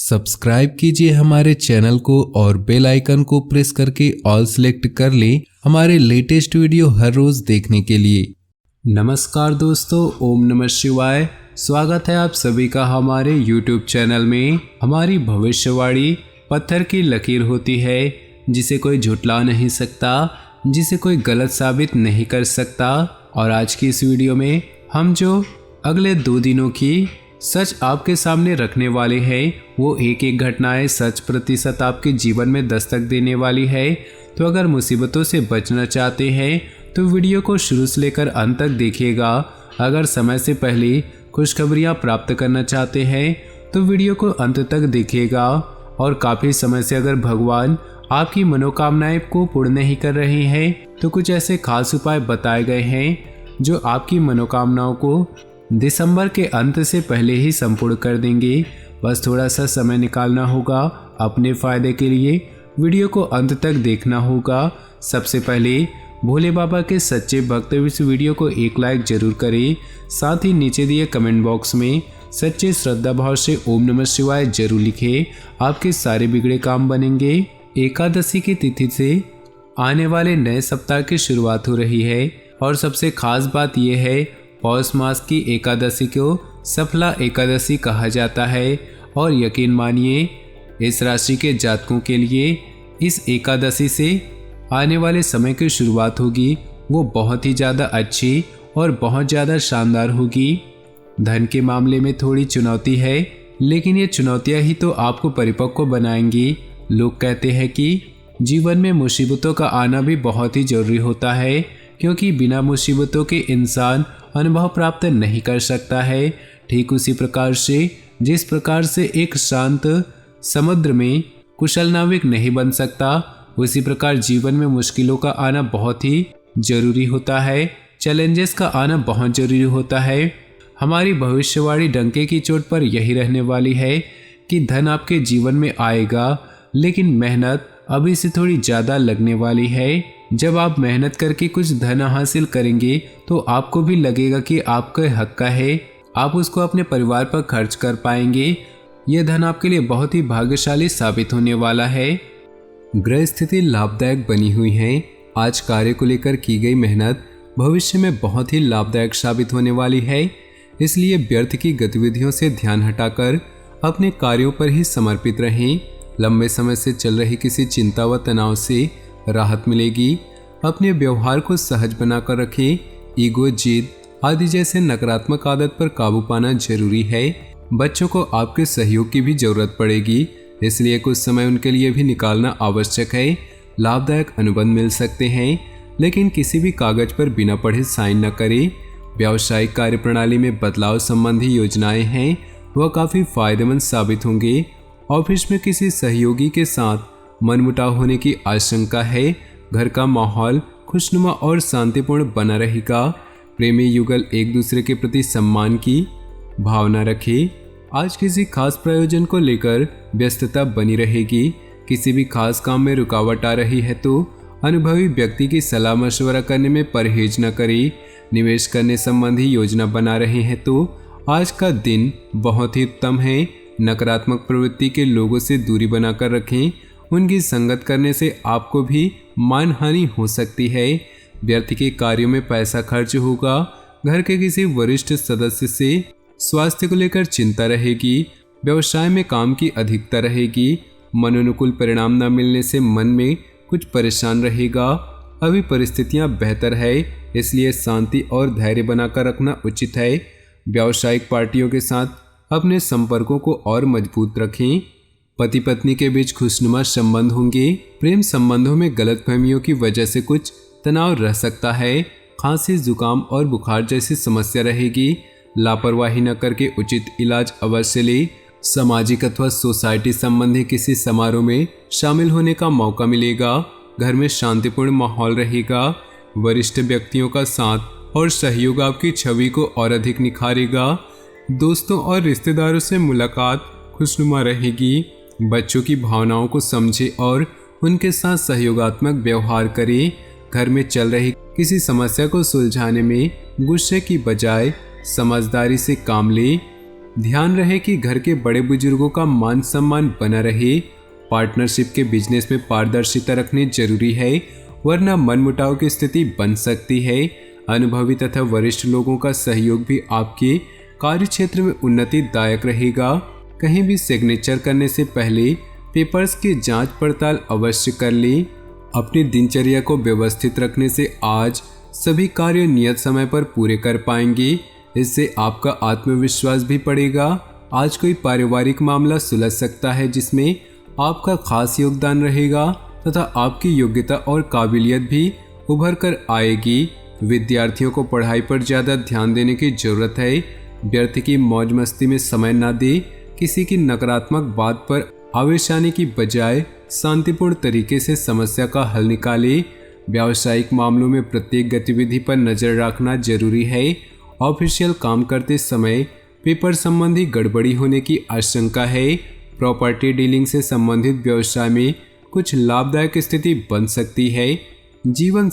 Subscribe कीजिए हमारे channel को और बेल आइकन को प्रेस करके ऑल सेलेक्ट कर लें हमारे लेटेस्ट वीडियो हर रोज देखने के लिए। नमस्कार दोस्तों, ओम नमः शिवाय। स्वागत है आप सभी का हमारे YouTube चैनल में। हमारी भविष्यवाणी पत्थर की लकीर होती है जिसे कोई झुठला नहीं सकता, जिसे कोई गलत साबित नहीं कर सकता। और आज की इस वीडियो में हम जो अगले 2 दिनों की सच आपके सामने रखने वाले हैं वो एक एक घटनाएं सच प्रतिशत आपके जीवन में दस्तक देने वाली है। तो अगर मुसीबतों से बचना चाहते हैं तो वीडियो को शुरू से लेकर अंत तक देखिएगा। अगर समय से पहले खुशखबरियां प्राप्त करना चाहते हैं तो वीडियो को अंत तक देखिएगा। और काफ़ी समय से अगर भगवान आपकी मनोकामनाएं को पूर्ण नहीं कर रहे हैं तो कुछ ऐसे खास उपाय बताए गए हैं जो आपकी मनोकामनाओं को दिसंबर के अंत से पहले ही संपूर्ण कर देंगे। बस थोड़ा सा समय निकालना होगा अपने फ़ायदे के लिए, वीडियो को अंत तक देखना होगा। सबसे पहले भोले बाबा के सच्चे भक्त इस वीडियो को एक लाइक जरूर करें। साथ ही नीचे दिए कमेंट बॉक्स में सच्चे श्रद्धा भाव से ओम नमः शिवाय जरूर लिखें। आपके सारे बिगड़े काम बनेंगे। एकादशी की तिथि से आने वाले नए सप्ताह की शुरुआत हो रही है और सबसे खास बात यह है पौष मास की एकादशी को सफला एकादशी कहा जाता है। और यकीन मानिए इस राशि के जातकों के लिए इस एकादशी से आने वाले समय की शुरुआत होगी वो बहुत ही ज़्यादा अच्छी और बहुत ज़्यादा शानदार होगी। धन के मामले में थोड़ी चुनौती है, लेकिन ये चुनौतियाँ ही तो आपको परिपक्व बनाएंगी। लोग कहते हैं कि जीवन में मुसीबतों का आना भी बहुत ही ज़रूरी होता है, क्योंकि बिना मुसीबतों के इंसान अनुभव प्राप्त नहीं कर सकता है। ठीक उसी प्रकार से जिस प्रकार से एक शांत समुद्र में कुशल नाविक नहीं बन सकता, उसी प्रकार जीवन में मुश्किलों का आना बहुत ही जरूरी होता है। चैलेंजेस का आना बहुत जरूरी होता है। हमारी भविष्यवाणी डंके की चोट पर यही रहने वाली है कि धन आपके जीवन में आएगा, लेकिन मेहनत अभी से थोड़ी ज़्यादा लगने वाली है। जब आप मेहनत करके कुछ धन हासिल करेंगे तो आपको भी लगेगा कि आपका हक का है, आप उसको अपने परिवार पर खर्च कर पाएंगे। यह धन आपके लिए बहुत ही भाग्यशाली साबित होने वाला है। ग्रह स्थिति लाभदायक बनी हुई है। आज कार्य को लेकर की गई मेहनत भविष्य में बहुत ही लाभदायक साबित होने वाली है। इसलिए व्यर्थ की गतिविधियों से ध्यान हटाकर अपने कार्यों पर ही समर्पित रहें। लंबे समय से चल रही किसी चिंता व तनाव से राहत मिलेगी। अपने व्यवहार को सहज बनाकर रखें। ईगो, जिद आदि जैसे नकारात्मक आदत पर काबू पाना जरूरी है। बच्चों को आपके सहयोग की भी जरूरत पड़ेगी, इसलिए कुछ समय उनके लिए भी निकालना आवश्यक है। लाभदायक अनुबंध मिल सकते हैं, लेकिन किसी भी कागज पर बिना पढ़े साइन न करें। व्यावसायिक कार्यप्रणाली में बदलाव संबंधी योजनाएं हैं वह काफ़ी फायदेमंद साबित होंगे। ऑफिस में किसी सहयोगी के साथ मनमुटाव होने की आशंका है। घर का माहौल खुशनुमा और शांतिपूर्ण बना रहेगा। प्रेमी युगल एक दूसरे के प्रति सम्मान की भावना रखें। आज किसी खास प्रयोजन को लेकर व्यस्तता बनी रहेगी। किसी भी खास काम में रुकावट आ रही है तो अनुभवी व्यक्ति की सलाह मशवरा करने में परहेज न करें। निवेश करने संबंधी योजना बना रहे हैं तो आज का दिन बहुत ही उत्तम है। नकारात्मक प्रवृत्ति के लोगों से दूरी बनाकर रखें। उनकी संगत करने से आपको भी मानहानि हो सकती है। व्यर्थ के कार्यों में पैसा खर्च होगा। घर के किसी वरिष्ठ सदस्य से स्वास्थ्य को लेकर चिंता रहेगी। व्यवसाय में काम की अधिकता रहेगी। मनोनुकूल परिणाम न मिलने से मन में कुछ परेशान रहेगा। अभी परिस्थितियां बेहतर है, इसलिए शांति और धैर्य बनाकर रखना उचित है। व्यावसायिक पार्टियों के साथ अपने संपर्कों को और मजबूत रखें। पति पत्नी के बीच खुशनुमा संबंध होंगे। प्रेम संबंधों में गलतफहमियों की वजह से कुछ तनाव रह सकता है। खांसी, जुकाम और बुखार जैसी समस्या रहेगी। लापरवाही न करके उचित इलाज अवश्य ले। सामाजिक अथवा सोसाइटी संबंधी किसी समारोह में शामिल होने का मौका मिलेगा। घर में शांतिपूर्ण माहौल रहेगा। वरिष्ठ व्यक्तियों का साथ और सहयोग आपकी छवि को और अधिक निखारेगा। दोस्तों और रिश्तेदारों से मुलाकात खुशनुमा रहेगी। बच्चों की भावनाओं को समझे और उनके साथ सहयोगात्मक व्यवहार करें। घर में चल रही किसी समस्या को सुलझाने में गुस्से की बजाय समझदारी से काम लें। ध्यान रहे कि घर के बड़े बुजुर्गों का मान सम्मान बना रहे। पार्टनरशिप के बिजनेस में पारदर्शिता रखनी जरूरी है, वरना मनमुटाव की स्थिति बन सकती है। अनुभवी तथा वरिष्ठ लोगों का सहयोग भी आपके कार्य क्षेत्र में उन्नतिदायक रहेगा। कहीं भी सिग्नेचर करने से पहले पेपर्स की जांच पड़ताल अवश्य कर लें। अपनी दिनचर्या को व्यवस्थित रखने से आज सभी कार्य नियत समय पर पूरे कर पाएंगे। इससे आपका आत्मविश्वास भी बढ़ेगा। आज कोई पारिवारिक मामला सुलझ सकता है जिसमें आपका खास योगदान रहेगा तथा आपकी योग्यता और काबिलियत भी उभर कर आएगी। विद्यार्थियों को पढ़ाई पर ज़्यादा ध्यान देने की जरूरत है। व्यर्थ की मौज मस्ती में समय न दे। किसी की नकारात्मक बात पर आवेश आने की बजाय शांतिपूर्ण तरीके से समस्या का हल निकालें। व्यावसायिक मामलों में प्रत्येक गतिविधि पर नजर रखना जरूरी है। ऑफिशियल काम करते समय पेपर संबंधी गड़बड़ी होने की आशंका है। प्रॉपर्टी डीलिंग से संबंधित व्यवसाय में कुछ लाभदायक स्थिति बन सकती है। जीवन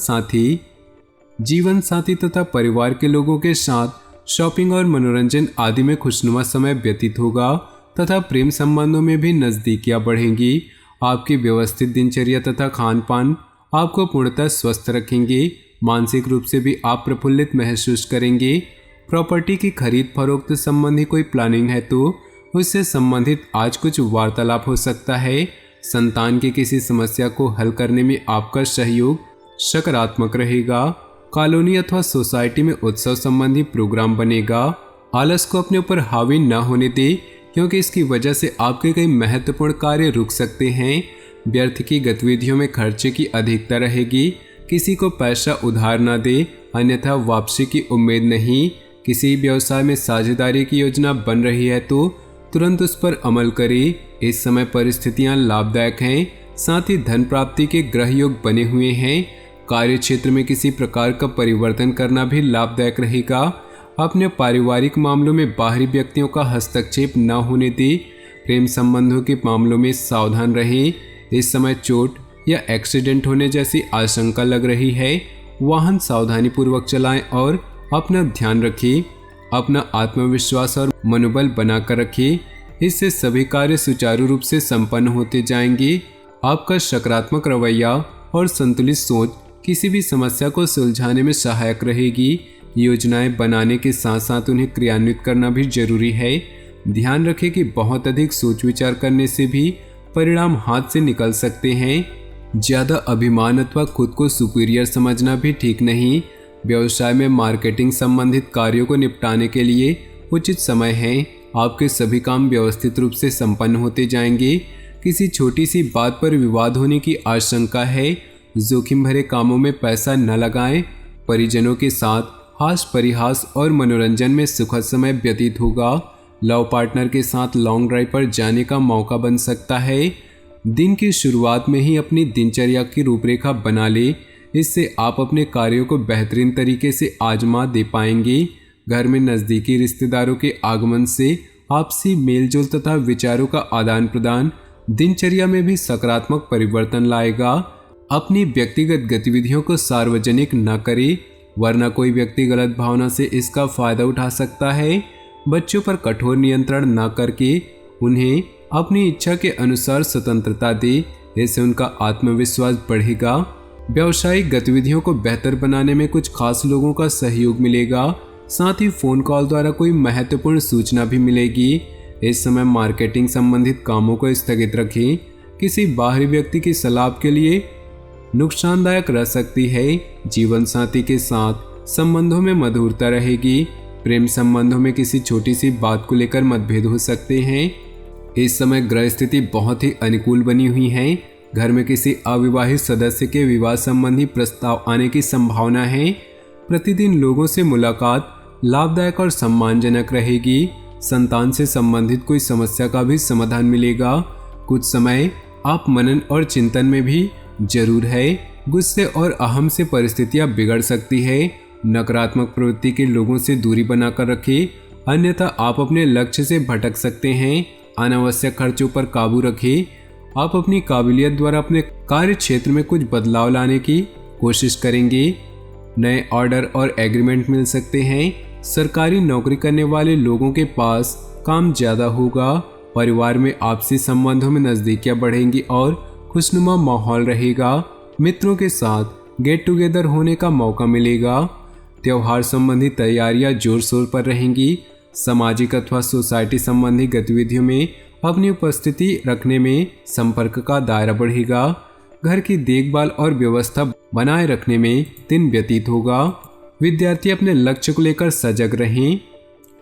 साथी तथा परिवार के लोगों के साथ शॉपिंग और मनोरंजन आदि में खुशनुमा समय व्यतीत होगा तथा प्रेम संबंधों में भी नजदीकियां बढ़ेंगी। आपकी व्यवस्थित दिनचर्या तथा खान पान आपको पूर्णतः स्वस्थ रखेंगे। मानसिक रूप से भी आप प्रफुल्लित महसूस करेंगे। प्रॉपर्टी की खरीद फरोख्त संबंधी कोई प्लानिंग है तो उससे संबंधित आज कुछ वार्तालाप हो सकता है। संतान की किसी समस्या को हल करने में आपका सहयोग सकारात्मक रहेगा। कॉलोनी अथवा सोसाइटी में उत्सव संबंधी प्रोग्राम बनेगा। आलस को अपने ऊपर हावी न होने दे, क्योंकि इसकी वजह से आपके कई महत्वपूर्ण कार्य रुक सकते हैं। व्यर्थ की गतिविधियों में खर्चे की अधिकता रहेगी। किसी को पैसा उधार न दे, अन्यथा वापसी की उम्मीद नहीं। किसी व्यवसाय में साझेदारी की योजना बन रही है तो तुरंत उस पर अमल करें। इस समय परिस्थितियां लाभदायक हैं, साथ ही धन प्राप्ति के ग्रह योग बने हुए हैं। कार्य क्षेत्र में किसी प्रकार का परिवर्तन करना भी लाभदायक रहेगा। अपने पारिवारिक मामलों में बाहरी व्यक्तियों का हस्तक्षेप न होने दें। प्रेम संबंधों के मामलों में सावधान रहें। इस समय चोट या एक्सीडेंट होने जैसी आशंका लग रही है। वाहन सावधानीपूर्वक चलाएं और अपना ध्यान रखें। अपना आत्मविश्वास और मनोबल बनाकर रखें। इससे सभी कार्य सुचारू रूप से संपन्न होते जाएंगे। आपका सकारात्मक रवैया और संतुलित सोच किसी भी समस्या को सुलझाने में सहायक रहेगी। योजनाएं बनाने के साथ साथ उन्हें क्रियान्वित करना भी जरूरी है। ध्यान रखें कि बहुत अधिक सोच विचार करने से भी परिणाम हाथ से निकल सकते हैं। ज़्यादा अभिमान अथवा खुद को सुपीरियर समझना भी ठीक नहीं। व्यवसाय में मार्केटिंग संबंधित कार्यों को निपटाने के लिए उचित समय है। आपके सभी काम व्यवस्थित रूप से संपन्न होते जाएंगे। किसी छोटी सी बात पर विवाद होने की आशंका है। जोखिम भरे कामों में पैसा न लगाएं। परिजनों के साथ हास परिहास और मनोरंजन में सुखद समय व्यतीत होगा। लव पार्टनर के साथ लॉन्ग ड्राइव पर जाने का मौका बन सकता है। दिन की शुरुआत में ही अपनी दिनचर्या की रूपरेखा बना ले। इससे आप अपने कार्यों को बेहतरीन तरीके से आजमा दे पाएंगे। घर में नज़दीकी रिश्तेदारों के आगमन से आपसी मेलजोल तथा विचारों का आदान प्रदान दिनचर्या में भी सकारात्मक परिवर्तन लाएगा। अपनी व्यक्तिगत गतिविधियों को सार्वजनिक न करें, वरना कोई व्यक्ति गलत भावना से इसका फायदा उठा सकता है। बच्चों पर कठोर नियंत्रण न करके उन्हें अपनी इच्छा के अनुसार स्वतंत्रता दे। इससे उनका आत्मविश्वास बढ़ेगा। व्यावसायिक गतिविधियों को बेहतर बनाने में कुछ खास लोगों का सहयोग मिलेगा। साथ ही फोन कॉल द्वारा कोई महत्वपूर्ण सूचना भी मिलेगी। इस समय मार्केटिंग संबंधित कामों को स्थगित रखें। किसी बाहरी व्यक्ति की सलाह के लिए नुकसानदायक रह सकती है। जीवन साथी के साथ संबंधों में मधुरता रहेगी। प्रेम संबंधों में किसी छोटी सी बात को लेकर मतभेद हो सकते हैं। इस समय ग्रह स्थिति बहुत ही अनुकूल बनी हुई है। घर में किसी अविवाहित सदस्य के विवाह संबंधी प्रस्ताव आने की संभावना है। प्रतिदिन लोगों से मुलाकात लाभदायक और सम्मानजनक रहेगी। संतान से संबंधित कोई समस्या का भी समाधान मिलेगा। कुछ समय आप मनन और चिंतन में भी जरूर है। गुस्से और अहम से परिस्थितियां बिगड़ सकती है। नकारात्मक प्रवृत्ति के लोगों से दूरी बनाकर रखें, अन्यथा आप अपने लक्ष्य से भटक सकते हैं। अनावश्यक खर्चों पर काबू रखें। आप अपनी काबिलियत द्वारा अपने कार्य क्षेत्र में कुछ बदलाव लाने की कोशिश करेंगे। नए ऑर्डर और एग्रीमेंट मिल सकते हैं। सरकारी नौकरी करने वाले लोगों के पास काम ज्यादा होगा। परिवार में आपसी संबंधों में नजदीकियां बढ़ेंगी और खुशनुमा माहौल रहेगा। मित्रों के साथ गेट टुगेदर होने का मौका मिलेगा। त्योहार संबंधी तैयारियां जोर शोर पर रहेंगी। सामाजिक अथवा सोसाइटी संबंधी गतिविधियों में अपनी उपस्थिति रखने में संपर्क का दायरा बढ़ेगा। घर की देखभाल और व्यवस्था बनाए रखने में दिन व्यतीत होगा। विद्यार्थी अपने लक्ष्य को लेकर सजग रहें।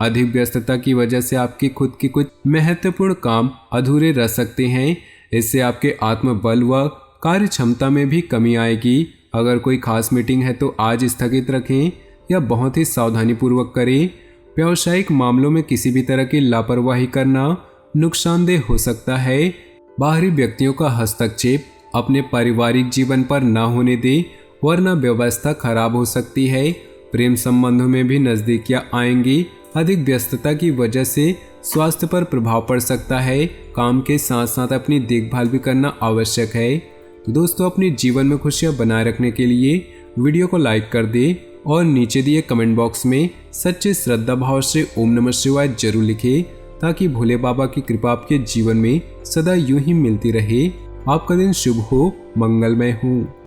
अधिक व्यस्तता की वजह से आपकी खुद की कुछ महत्वपूर्ण काम अधूरे रह सकते हैं। इससे आपके आत्मबल व कार्य क्षमता में भी कमी आएगी। अगर कोई खास मीटिंग है तो आज स्थगित रखें या बहुत ही सावधानी पूर्वक करें। व्यावसायिक मामलों में किसी भी तरह की लापरवाही करना नुकसानदेह हो सकता है। बाहरी व्यक्तियों का हस्तक्षेप अपने पारिवारिक जीवन पर न होने दें, वरना व्यवस्था खराब हो सकती है। प्रेम संबंधों में भी नजदीकियां आएंगी। अधिक व्यस्तता की वजह से स्वास्थ्य पर प्रभाव पड़ सकता है। काम के साथ साथ अपनी देखभाल भी करना आवश्यक है। तो दोस्तों, अपने जीवन में खुशियां बनाए रखने के लिए वीडियो को लाइक कर दें और नीचे दिए कमेंट बॉक्स में सच्चे श्रद्धा भाव से ओम नमः शिवाय जरूर लिखें, ताकि भोले बाबा की कृपा आपके जीवन में सदा यूं ही मिलती रहे। आपका दिन शुभ हो, मंगलमय हो।